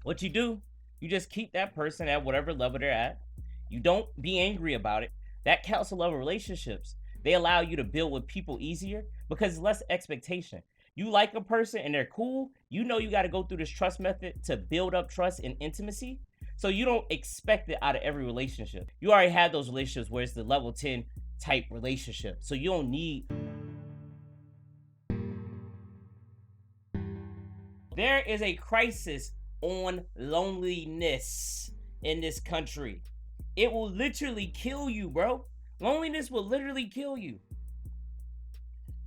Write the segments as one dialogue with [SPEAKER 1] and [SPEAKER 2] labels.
[SPEAKER 1] What you do, you just keep that person at whatever level they're at. You don't be angry about it. That council level relationships, they allow you to build with people easier because it's less expectation. You like a person and they're cool, you know you got to go through this trust method to build up trust and intimacy. So you don't expect it out of every relationship. You already have those relationships where it's the level 10 type relationship. So you don't need. There is a crisis on loneliness in this country. It will literally kill you, bro. Loneliness will literally kill you.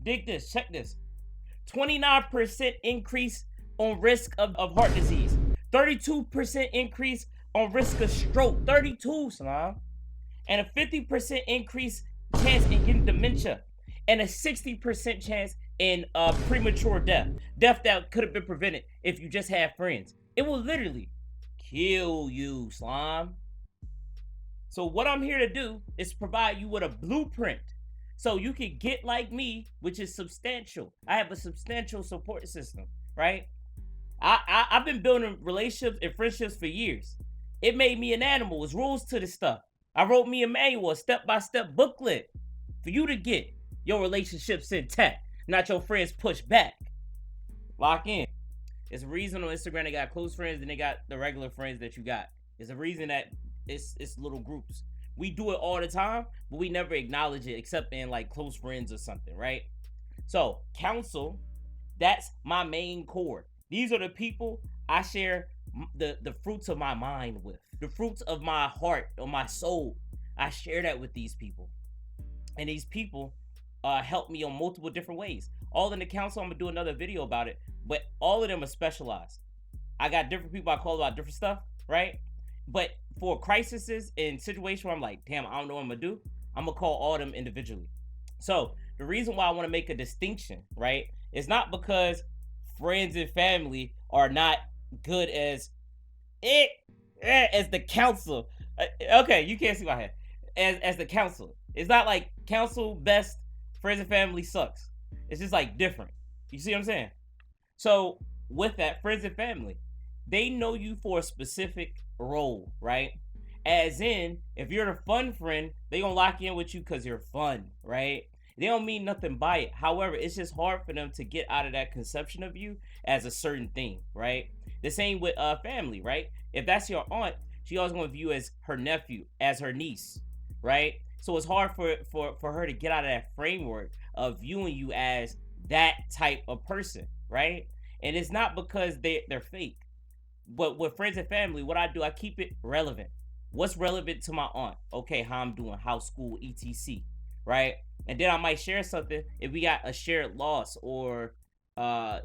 [SPEAKER 1] Dig this, check this. 29% increase on risk of heart disease. 32% increase on risk of stroke. 32, Salam. And a 50% increase chance in getting dementia. And a 60% chance in premature death. Death that could have been prevented if you just had friends. It will literally kill you, Slime. So what I'm here to do is provide you with a blueprint so you can get like me, which is substantial. I have a substantial support system, right? I've been building relationships and friendships for years. It made me an animal. There's rules to this stuff. I wrote me a manual, a step-by-step booklet for you to get your relationships intact, not your friends pushed back. Lock in. It's a reason on Instagram they got close friends and they got the regular friends that you got. It's a reason that it's little groups. We do it all the time, but we never acknowledge it except in like close friends or something, right? So counsel, that's my main core. These are the people I share the fruits of my mind with, the fruits of my heart or my soul. I share that with these people, and these people help me on multiple different ways. All in the council, I'm gonna do another video about it, but all of them are specialized. I got different people I call about different stuff, right? But for crises and situations where I'm like, damn, I don't know what I'm gonna do, I'm gonna call all of them individually. So the reason why I want to make a distinction, right, is not because friends and family are not good as the counsel. Okay, you can't see my head. As the counsel, it's not like counsel best, friends and family sucks. It's just like different. You see what I'm saying? So with that, friends and family, they know you for a specific role, right? As in, if you're the fun friend, they gonna lock in with you because you're fun, right? They don't mean nothing by it. However, it's just hard for them to get out of that conception of you as a certain thing, right? The same with family, right? If that's your aunt, she always gonna view as her nephew, as her niece, right? So it's hard for her to get out of that framework of viewing you as that type of person, right? And it's not because they're fake. But with friends and family, what I do, I keep it relevant. What's relevant to my aunt? Okay, how I'm doing, house, school, etc. Right? And then I might share something if we got a shared loss or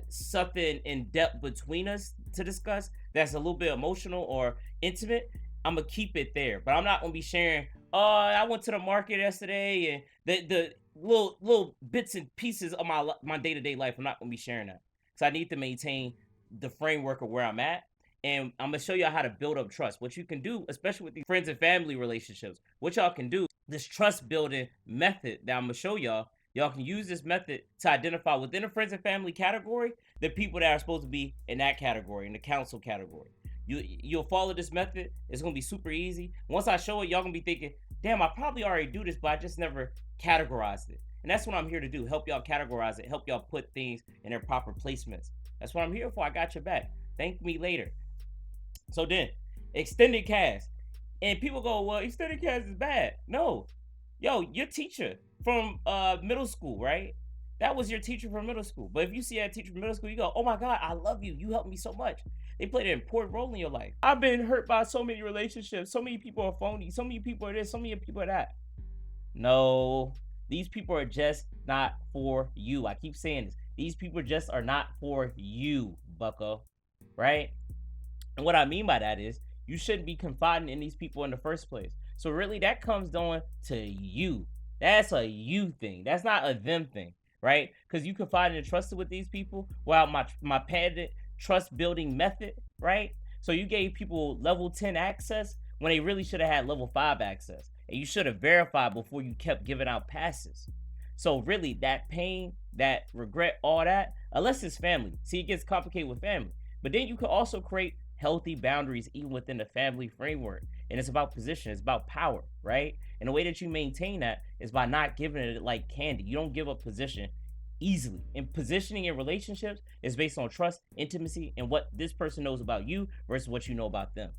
[SPEAKER 1] something in depth between us to discuss that's a little bit emotional or intimate. I'm gonna keep it there, but I'm not gonna be sharing. I went to the market yesterday and the little bits and pieces of my day-to-day life. I'm not gonna be sharing that because I need to maintain the framework of where I'm at. And I'm gonna show y'all how to build up trust. What you can do, especially with these friends and family relationships, what y'all can do, this trust building method that I'm gonna show y'all, y'all can use this method to identify within the friends and family category the people that are supposed to be in that category, in the council category. You'll follow this method. It's gonna be super easy. Once I show it, y'all gonna be thinking, damn, I probably already do this, but I just never categorized it. And that's what I'm here to do. Help y'all categorize it, help y'all put things in their proper placements. That's what I'm here for. I got your back. Thank me later. So then, extended cast. And people go, well, extended cast is bad. No. Yo, your teacher from middle school, right? That was your teacher from middle school. But if you see that teacher from middle school, you go, oh my God, I love you. You helped me so much. They played an important role in your life. I've been hurt by so many relationships. So many people are phony. So many people are this. So many people are that. No. These people are just not for you. I keep saying this. These people just are not for you, bucko. Right? And what I mean by that is you shouldn't be confiding in these people in the first place. So really that comes down to you. That's a you thing. That's not a them thing, right? Because you confide and trusted with these people while my patented trust building method, right? So you gave people level 10 access when they really should have had level 5 access. And you should have verified before you kept giving out passes. So really that pain, that regret, all that, unless it's family. See, it gets complicated with family. But then you could also create healthy boundaries even within the family framework. And it's about position, it's about power, right? And the way that you maintain that is by not giving it like candy. You don't give up position easily. And positioning in relationships is based on trust, intimacy, and what this person knows about you versus what you know about them.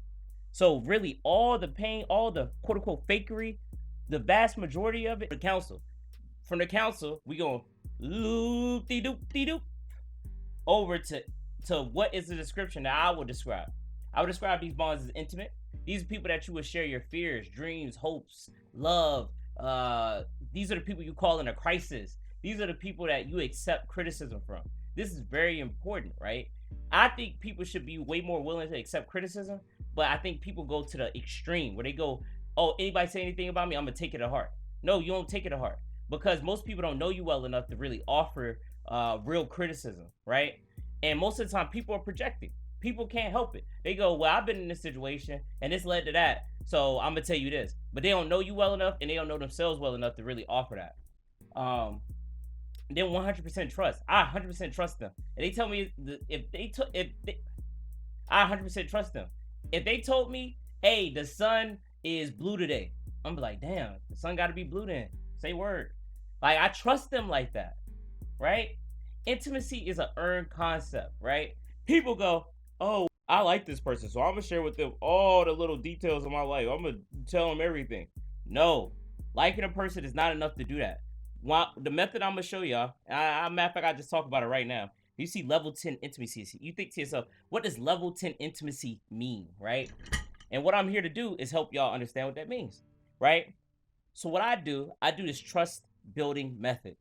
[SPEAKER 1] So really, all the pain, all the quote unquote fakery, the vast majority of it, the council. From the council, we go loop de doop de doop over to what is the description that I would describe. I would describe these bonds as intimate. These are people that you would share your fears, dreams, hopes, love. These are the people you call in a crisis. These are the people that you accept criticism from. This is very important, right? I think people should be way more willing to accept criticism, but I think people go to the extreme where they go, "Oh, anybody say anything about me, I'm gonna take it to heart." No, you don't take it to heart because most people don't know you well enough to really offer real criticism, right? And most of the time, people are projecting. People can't help it. They go, "Well, I've been in this situation, and this led to that, so I'm gonna tell you this." But they don't know you well enough, and they don't know themselves well enough to really offer that. Then 100% trust. I 100% trust them. And they tell me if they took if they, I 100% trust them. If they told me, "Hey, the sun is blue today," I'm like, "Damn, the sun got to be blue then." Say word. Like I trust them like that, right? Intimacy is an earned concept, right? People go, "Oh, I like this person, so I'm gonna share with them all the little details of my life. I'm gonna tell them everything." No, liking a person is not enough to do that. The method I'm gonna show y'all, matter of fact, I just talk about it right now. You see level 10 intimacy. You think to yourself, what does level 10 intimacy mean, right? And what I'm here to do is help y'all understand what that means, right? So what I do this trust building method.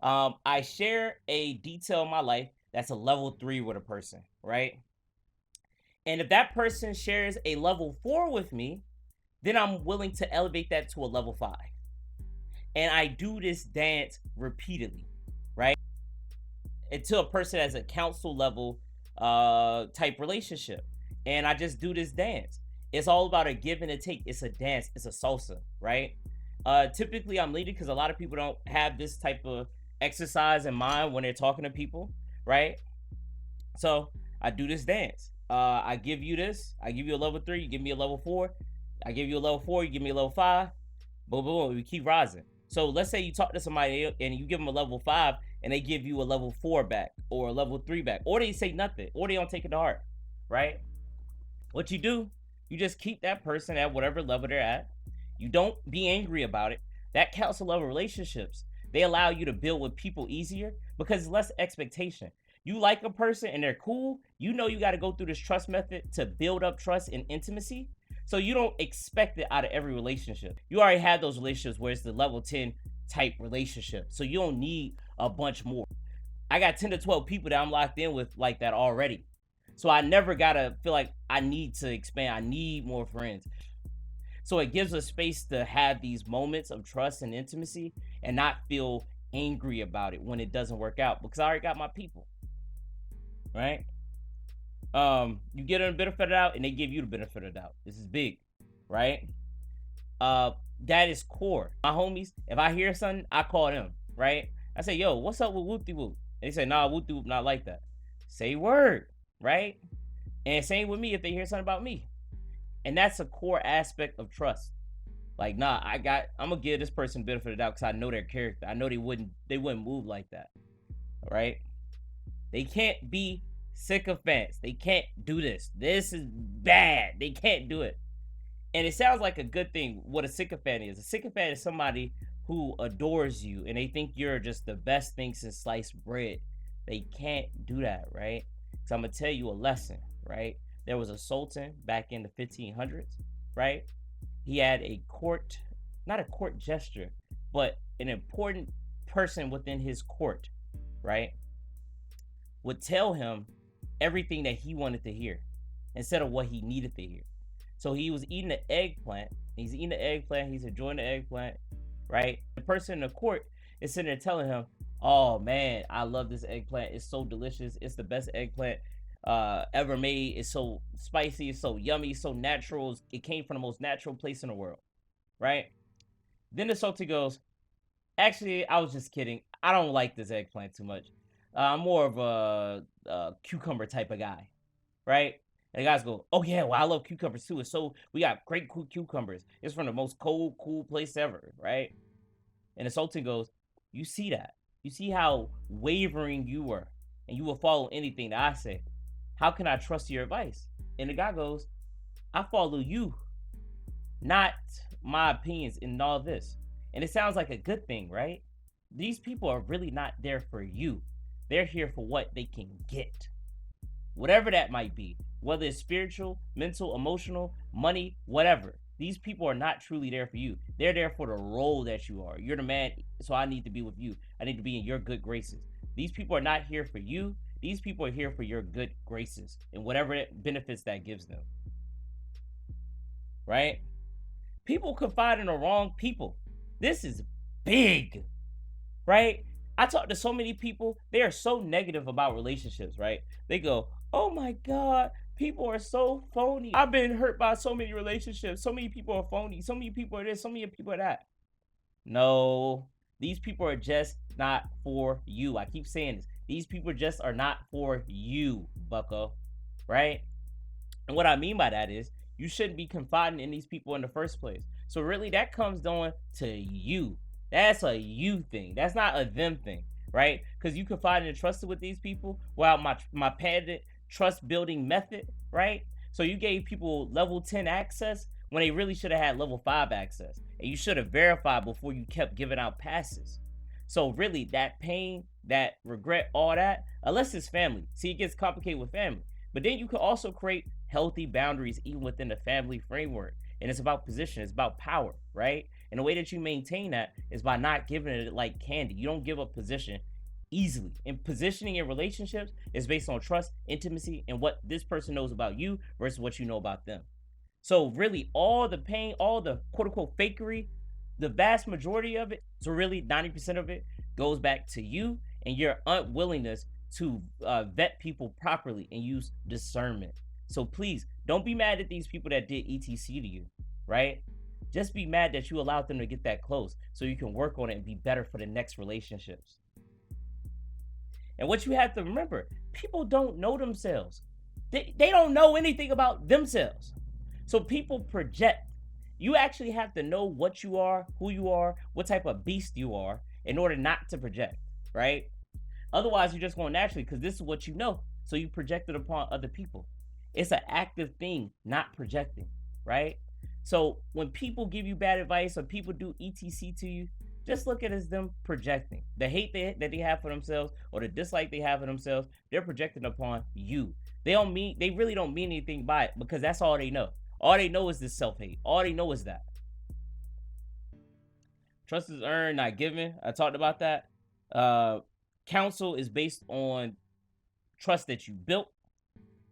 [SPEAKER 1] I share a detail in my life that's a level 3 with a person, right? And if that person shares a level 4 with me, then I'm willing to elevate that to a level 5. And I do this dance repeatedly, right? Until a person has a council level type relationship. And I just do this dance. It's all about a give and a take. It's a dance, it's a salsa, right? Typically I'm leading because a lot of people don't have this type of exercise in mind when they're talking to people, right? So I do this dance. I give you this, I give you a level 3, you give me a level 4, I give you a level 4, you give me a level 5, boom, boom, boom, we keep rising. So let's say you talk to somebody and you give them a level 5 and they give you a level 4 back or a level 3 back, or they say nothing, or they don't take it to heart, right? What you do, you just keep that person at whatever level they're at. You don't be angry about it. That council level relationships, they allow you to build with people easier because it's less expectation. You like a person and they're cool, you know you got to go through this trust method to build up trust and intimacy. So you don't expect it out of every relationship. You already have those relationships where it's the level 10 type relationship. So you don't need a bunch more. I got 10 to 12 people that I'm locked in with like that already. So I never gotta feel like I need to expand. I need more friends. So it gives us space to have these moments of trust and intimacy and not feel angry about it when it doesn't work out because I already got my people. Right? You get them the benefit of the doubt and they give you the benefit of the doubt. This is big, right? That is core. My homies, if I hear something, I call them, right? I say, "Yo, what's up with Whoopty Whoop?" And they say, "Nah, Whoopty Whoop not like that." Say word, right? And same with me if they hear something about me. And that's a core aspect of trust. Like, nah, I'm gonna give this person benefit of the doubt because I know their character. I know they wouldn't move like that. Right? They can't be sycophants. They can't do this. This is bad. They can't do it. And it sounds like a good thing what a sycophant is. A sycophant is somebody who adores you and they think you're just the best thing since sliced bread. They can't do that, right? So I'm gonna tell you a lesson, right? There was a sultan back in the 1500s, right? He had a court, not a court gesture, but an important person within his court, right? Would tell him everything that he wanted to hear instead of what he needed to hear. So he was eating the eggplant. He's eating the eggplant. He's enjoying the eggplant, right? The person in the court is sitting there telling him, "Oh man, I love this eggplant. It's so delicious. It's the best eggplant ever made. It's so spicy. It's so yummy. It's so natural. It came from the most natural place in the world, right?" Then the Sultan goes, "Actually, I was just kidding. I don't like this eggplant too much. I'm more of a cucumber type of guy, right?" And the guys go, oh yeah, well, I love cucumbers too. We got great cucumbers. It's from the most cool place ever, right? And the Sultan goes, you see that? You see how wavering you were, and you will follow anything that I say. How can I trust your advice? And the guy goes, I follow you, not my opinions in all this. And it sounds like a good thing, right? These people are really not there for you. They're here for what they can get. Whatever that might be, whether it's spiritual, mental, emotional, money, whatever. These people are not truly there for you. They're there for the role that you are. You're the man, so I need to be with you. I need to be in your good graces. These people are not here for you. These people are here for your good graces and whatever benefits that gives them. Right? People confide in the wrong people. This is big, right? I talk to so many people, they are so negative about relationships, right? They go, oh my God, people are so phony. I've been hurt by so many relationships. So many people are phony. So many people are this, so many people are that. No, these people are just not for you. I keep saying this. These people just are not for you, bucko, right? And what I mean by that is you shouldn't be confiding in these people in the first place. So really that comes down to you. That's a you thing. That's not a them thing, right? Because you confided and trusted with these people while my patented trust building method, right? So you gave people level 10 access when they really should have had level 5 access. And you should have verified before you kept giving out passes. So really that pain, that regret, all that, unless it's family. See, it gets complicated with family. But then you can also create healthy boundaries even within the family framework. And it's about position, it's about power, right? And the way that you maintain that is by not giving it like candy. You don't give up position easily. And positioning in relationships is based on trust, intimacy, and what this person knows about you versus what you know about them. So really all the pain, all the quote unquote fakery, the vast majority of it, so really 90% of it goes back to you and your unwillingness to vet people properly and use discernment. So please don't be mad at these people that did ETC to you, right? Just be mad that you allowed them to get that close so you can work on it and be better for the next relationships. And what you have to remember, people don't know themselves. They don't know anything about themselves. So people project. You actually have to know what you are, who you are, what type of beast you are in order not to project, right? Otherwise, you're just going naturally because this is what you know. So you project it upon other people. It's an active thing, not projecting, right? So when people give you bad advice or people do ETC to you, just look at it as them projecting. The hate that they have for themselves or the dislike they have for themselves, they're projecting upon you. They really don't mean anything by it because that's all they know. All they know is this self-hate. All they know is that. Trust is earned, not given. I talked about that. Counsel is based on trust that you built.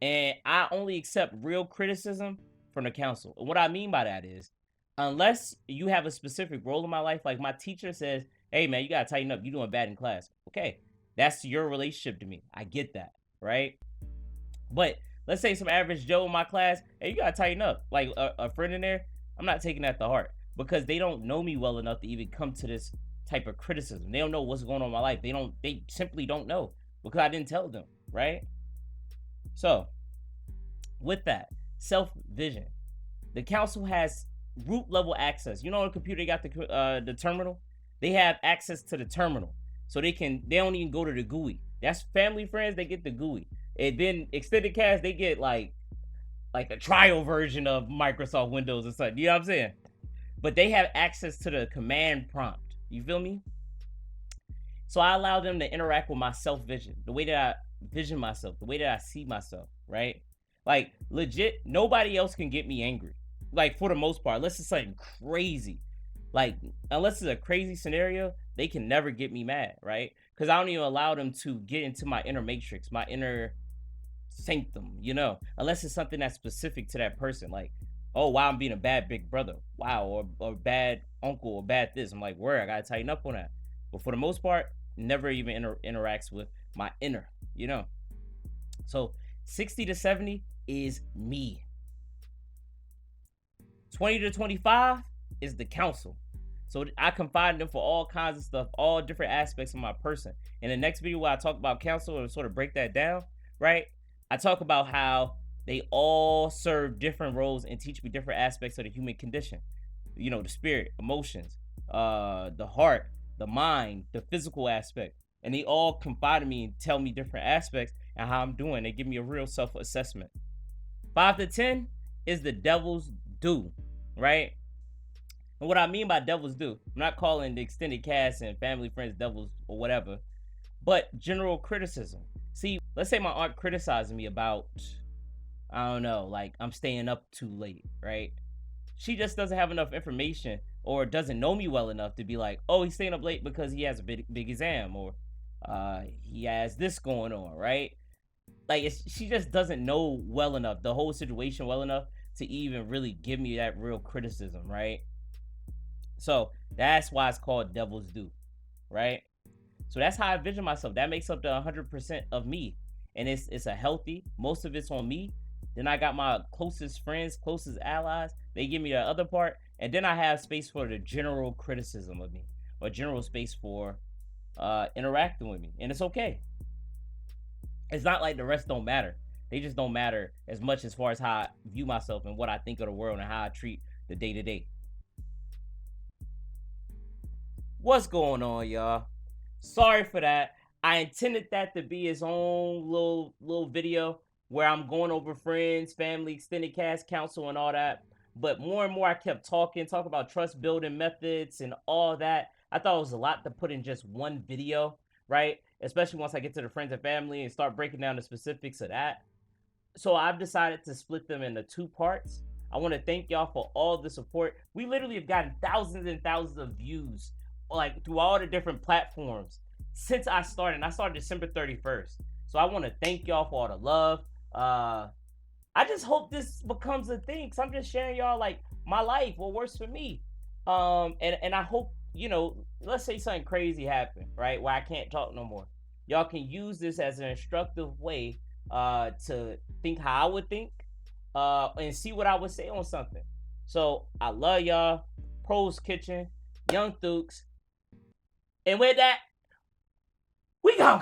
[SPEAKER 1] And I only accept real criticism from the counsel. And what I mean by that is, unless you have a specific role in my life, like my teacher says, hey man, you gotta tighten up, you're doing bad in class. Okay, that's your relationship to me. I get that, right? But let's say some average Joe in my class, hey, you gotta tighten up. Like a friend in there, I'm not taking that to heart because they don't know me well enough to even come to this type of criticism. They don't know what's going on in my life. They simply don't know because I didn't tell them, right? So, with that, self-vision. The council has root level access. You know, on a computer, they got the terminal. They have access to the terminal, so they don't even go to the GUI. That's family friends. They get the GUI. And then extended cast, they get like a trial version of Microsoft Windows or something. You know what I'm saying? But they have access to the command prompt. You feel me? So I allow them to interact with my self-vision, the way that I vision myself, the way that I see myself, right? Like legit, nobody else can get me angry. Like for the most part, unless it's something crazy. Like unless it's a crazy scenario, they can never get me mad, right? Because I don't even allow them to get into my inner matrix, my inner sanctum, you know, unless it's something that's specific to that person. Like, oh wow, I'm being a bad big brother, wow, or bad uncle, or bad this. I'm like, where I gotta tighten up on that. But for the most part, never even interacts with my inner, you know. So 60 to 70 is me. 20 to 25 is the council. So I confide in them for all kinds of stuff, all different aspects of my person. In the next video where I talk about council and sort of break that down, right? I talk about how They all serve different roles and teach me different aspects of the human condition. The spirit, emotions, the heart, the mind, the physical aspect. And they all confide in me and tell me different aspects and how I'm doing. They give me a real self-assessment. 5 to 10 is the devil's due, right? And what I mean by devil's due, I'm not calling the extended cast and family friends devils or whatever, but general criticism. See, let's say my aunt criticizing me about, I don't know, like I'm staying up too late, right? She just doesn't have enough information or doesn't know me well enough to be like, oh, he's staying up late because he has a big exam, or he has this going on, right? Like she just doesn't know well enough, the whole situation well enough to even really give me that real criticism, right? So that's why it's called devil's due, right? So that's how I vision myself. That makes up to 100% of me, and it's a healthy. Most of it's on me. Then I got my closest friends, closest allies. They give me the other part, and then I have space for the general criticism of me, or general space for interacting with me, and it's okay. It's not like the rest don't matter. They just don't matter as much as far as how I view myself and what I think of the world and how I treat the day to day. What's going on, y'all? Sorry for that. I intended that to be its own little video where I'm going over friends, family, extended cast, counsel, and all that. But more and more, I kept talk about trust building methods and all that. I thought it was a lot to put in just one video, right? Especially once I get to the friends and family and start breaking down the specifics of that. So I've decided to split them into two parts. I want to thank y'all for all the support. We literally have gotten thousands and thousands of views, like through all the different platforms since I started. And I started December 31st. So I want to thank y'all for all the love. I just hope this becomes a thing, because I'm just sharing y'all like my life, what works for me. And I hope, let's say something crazy happened, right? Where I can't talk no more. Y'all can use this as an instructive way to think how I would think, and see what I would say on something. So I love y'all. Pro's Kitchen, Young Thukes. And with that, we gone.